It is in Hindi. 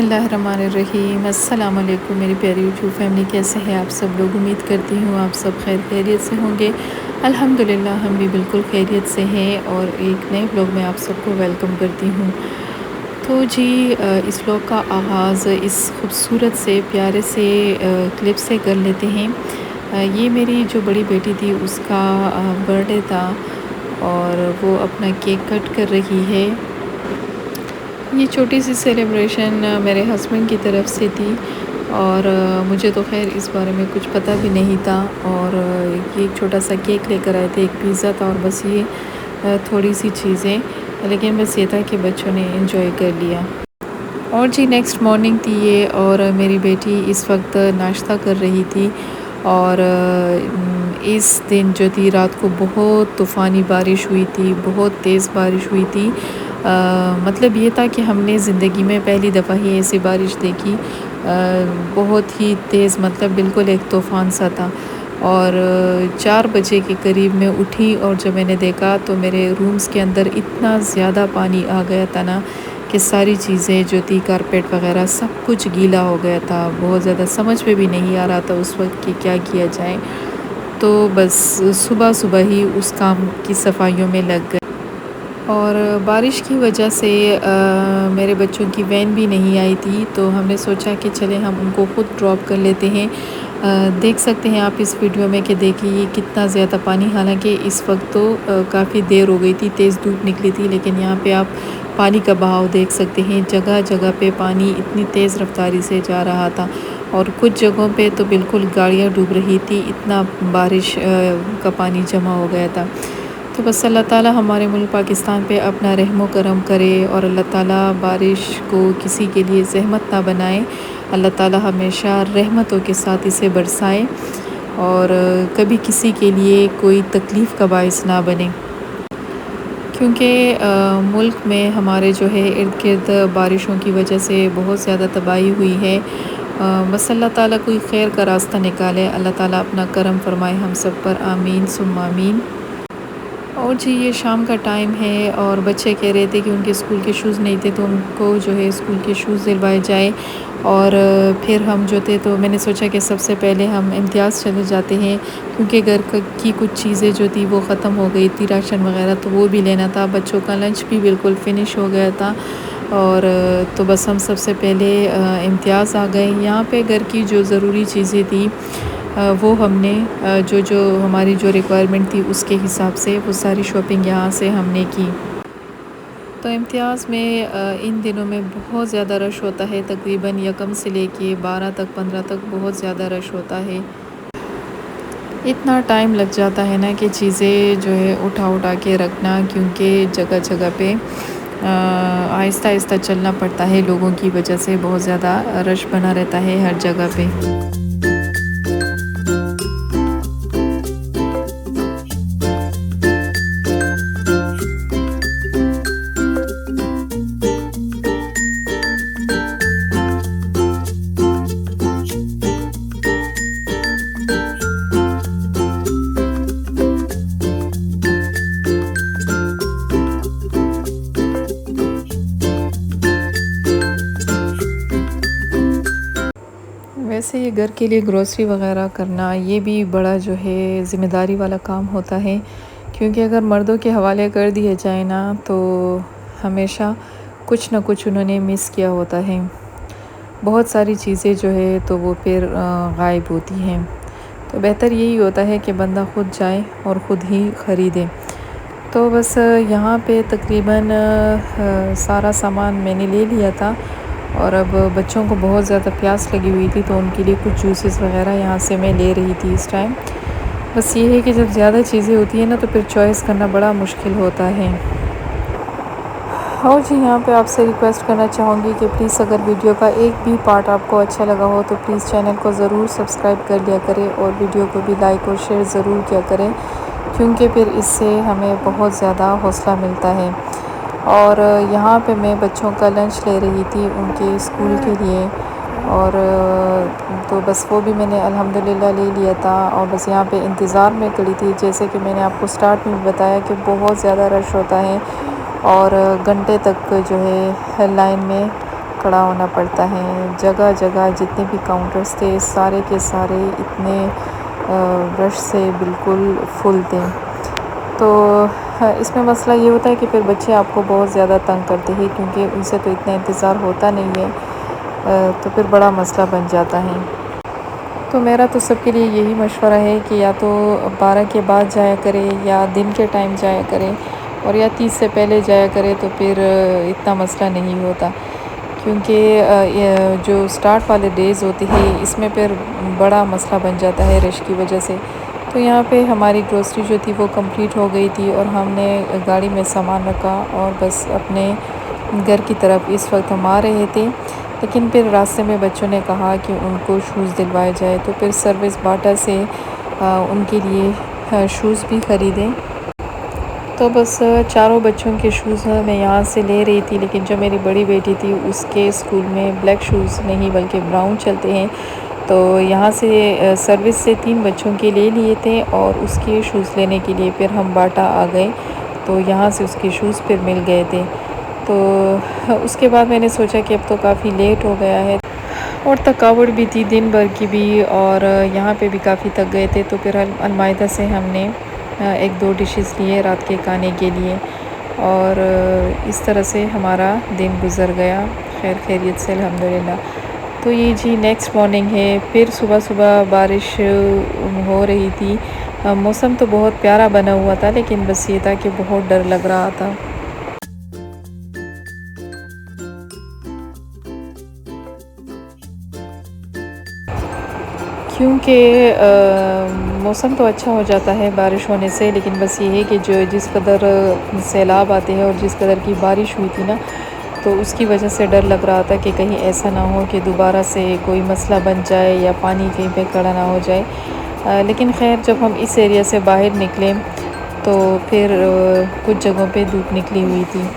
बिस्मिल्लाहिर्रहमानिर्रहीम। अस्सलाम वालेकुम मेरी प्यारी यूट्यूब फैमिली, कैसे हैं आप सब लोग। उम्मीद करती हूँ आप सब खैर खैरियत से होंगे। अल्हम्दुलिल्लाह हम भी बिल्कुल खैरियत से हैं और एक नए ब्लॉग में आप सबको वेलकम करती हूँ। तो जी इस ब्लॉग का आगाज़ इस खूबसूरत से प्यारे से क्लिप से कर लेते हैं। ये मेरी जो बड़ी बेटी थी उसका बर्थडे था और वो अपना केक कट कर रही है। ये छोटी सी सेलिब्रेशन मेरे हस्बैंड की तरफ से थी और मुझे तो खैर इस बारे में कुछ पता भी नहीं था। और ये एक छोटा सा केक लेकर आए थे, एक पिज़्ज़ा था और बस ये थोड़ी सी चीज़ें, लेकिन बस ये था कि बच्चों ने एंजॉय कर लिया। और जी नेक्स्ट मॉर्निंग थी ये और मेरी बेटी इस वक्त नाश्ता कर रही थी। और इस दिन जो थी रात को बहुत तूफ़ानी बारिश हुई थी, बहुत तेज़ बारिश हुई थी। मतलब ये था कि हमने ज़िंदगी में पहली दफ़ा ही ऐसी बारिश देखी। बहुत ही तेज़, मतलब बिल्कुल एक तूफ़ान सा था। और 4 बजे के करीब मैं उठी और जब मैंने देखा तो मेरे रूम्स के अंदर इतना ज़्यादा पानी आ गया था ना कि सारी चीज़ें जो थी, कारपेट वगैरह सब कुछ गीला हो गया था। बहुत ज़्यादा समझ में भी नहीं आ रहा था उस वक्त कि क्या किया जाए। तो बस सुबह सुबह ही उस काम की सफाइयों में लग गए। और बारिश की वजह से मेरे बच्चों की वैन भी नहीं आई थी, तो हमने सोचा कि चले हम उनको ख़ुद ड्रॉप कर लेते हैं। देख सकते हैं आप इस वीडियो में कि देखिए कितना ज़्यादा पानी, हालांकि इस वक्त तो काफ़ी देर हो गई थी, तेज़ धूप निकली थी, लेकिन यहाँ पे आप पानी का बहाव देख सकते हैं। जगह जगह पे पानी इतनी तेज़ रफ्तारी से जा रहा था और कुछ जगहों पे तो बिल्कुल गाड़ियाँ डूब रही थी, इतना बारिश का पानी जमा हो गया था। तो बस अल्लाह ताला हमारे मुल्क पाकिस्तान पे अपना रहमो करम करे और अल्लाह ताला बारिश को किसी के लिए ज़हमत ना बनाए। अल्लाह ताला हमेशा रहमतों के साथ इसे बरसाए और कभी किसी के लिए कोई तकलीफ़ का बाइस ना बने, क्योंकि मुल्क में हमारे जो है इर्द गिर्द बारिशों की वजह से बहुत ज़्यादा तबाही हुई है। बस अल्लाह ताला कोई खैर का रास्ता निकाले, अल्लाह ताला अपना करम फरमाए हम सब पर, आमीन सुम्मा आमीन। और जी ये शाम का टाइम है और बच्चे कह रहे थे कि उनके स्कूल के शूज़ नहीं थे, तो उनको जो है स्कूल के शूज़ दिलवाए जाए। और फिर हम जो थे, तो मैंने सोचा कि सबसे पहले हम इम्तियाज़ चले जाते हैं, क्योंकि घर की कुछ चीज़ें जो थी वो ख़त्म हो गई थी, राशन वगैरह, तो वो भी लेना था। बच्चों का लंच भी बिल्कुल फ़िनिश हो गया था। और तो बस हम सबसे पहले इम्तियाज़ आ गए। यहाँ पे घर की जो ज़रूरी चीज़ें थी वो हमने जो जो हमारी जो रिक्वायरमेंट थी उसके हिसाब से वो सारी शॉपिंग यहाँ से हमने की। तो इम्तियाज़ में इन दिनों में बहुत ज़्यादा रश होता है, तकरीबन यकम से लेके 12 तक 15 तक बहुत ज़्यादा रश होता है। इतना टाइम लग जाता है ना कि चीज़ें जो है उठा उठा के रखना, क्योंकि जगह जगह पे आहिस्ता आहिस्ता चलना पड़ता है, लोगों की वजह से बहुत ज़्यादा रश बना रहता है हर जगह पे। वैसे ये घर के लिए ग्रोसरी वगैरह करना ये भी बड़ा जो है ज़िम्मेदारी वाला काम होता है, क्योंकि अगर मर्दों के हवाले कर दिए जाए ना तो हमेशा कुछ ना कुछ उन्होंने मिस किया होता है। बहुत सारी चीज़ें जो है तो वो फिर गायब होती हैं। तो बेहतर यही होता है कि बंदा ख़ुद जाए और ख़ुद ही ख़रीदे। तो बस यहाँ पे तकरीबन सारा सामान मैंने ले लिया था और अब बच्चों को बहुत ज़्यादा प्यास लगी हुई थी, तो उनके लिए कुछ जूसेस वगैरह यहाँ से मैं ले रही थी इस टाइम। बस ये है कि जब ज़्यादा चीज़ें होती हैं ना तो फिर चॉइस करना बड़ा मुश्किल होता है। और जी यहाँ पे आपसे रिक्वेस्ट करना चाहूँगी कि प्लीज़ अगर वीडियो का एक भी पार्ट आपको अच्छा लगा हो तो प्लीज़ चैनल को ज़रूर सब्सक्राइब कर लिया करें और वीडियो को भी लाइक और शेयर ज़रूर किया करें, क्योंकि फिर इससे हमें बहुत ज़्यादा हौसला मिलता है। और यहाँ पे मैं बच्चों का लंच ले रही थी उनके स्कूल के लिए, और तो बस वो भी मैंने अल्हम्दुलिल्लाह ले लिया था। और बस यहाँ पे इंतज़ार में खड़ी थी, जैसे कि मैंने आपको स्टार्ट में बताया कि बहुत ज़्यादा रश होता है और घंटे तक जो है लाइन में खड़ा होना पड़ता है। जगह जगह जितने भी काउंटर्स थे सारे के सारे इतने रश से बिल्कुल फुल थे। तो इसमें मसला ये होता है कि फिर बच्चे आपको बहुत ज़्यादा तंग करते हैं, क्योंकि उनसे तो इतना इंतज़ार होता नहीं है। तो फिर बड़ा मसला बन जाता है। तो मेरा तो सबके लिए यही मशवरा है कि या तो 12 के बाद जाया करें या दिन के टाइम जाया करें, और या 30 से पहले जाया करें, तो फिर इतना मसला नहीं होता। क्योंकि जो स्टार्ट वाले डेज़ होते हैं इसमें फिर बड़ा मसला बन जाता है रश की वजह से। तो यहाँ पे हमारी ग्रोसरी जो थी वो कंप्लीट हो गई थी, और हमने गाड़ी में सामान रखा और बस अपने घर की तरफ इस वक्त हम आ रहे थे। लेकिन फिर रास्ते में बच्चों ने कहा कि उनको शूज़ दिलवाए जाए, तो फिर सर्विस बाटा से उनके लिए शूज़ भी ख़रीदें। तो बस चारों बच्चों के शूज़ मैं यहाँ से ले रही थी, लेकिन जो मेरी बड़ी बेटी थी उसके स्कूल में ब्लैक शूज़ नहीं बल्कि ब्राउन चलते हैं। तो यहाँ से सर्विस से 3 बच्चों के ले लिए थे, और उसके शूज़ लेने के लिए फिर हम बाटा आ गए। तो यहाँ से उसके शूज़ फिर मिल गए थे। तो उसके बाद मैंने सोचा कि अब तो काफ़ी लेट हो गया है, और थकावट भी थी दिन भर की भी, और यहाँ पे भी काफ़ी थक गए थे। तो फिर अलमायदा से हमने 1-2 डिशेस लिए रात के खाने के लिए, और इस तरह से हमारा दिन गुज़र गया खैर खैरियत से अल्हम्दुलिल्लाह। तो ये जी नेक्स्ट मॉर्निंग है, फिर सुबह सुबह बारिश हो रही थी। मौसम तो बहुत प्यारा बना हुआ था, लेकिन बस ये था कि बहुत डर लग रहा था। क्योंकि मौसम तो अच्छा हो जाता है बारिश होने से, लेकिन बस ये है कि जो जिस कदर सैलाब आते हैं और जिस कदर की बारिश हुई थी ना, तो उसकी वजह से डर लग रहा था कि कहीं ऐसा ना हो कि दोबारा से कोई मसला बन जाए या पानी कहीं पे खड़ा ना हो जाए। लेकिन खैर जब हम इस एरिया से बाहर निकले तो फिर कुछ जगहों पे धूप निकली हुई थी।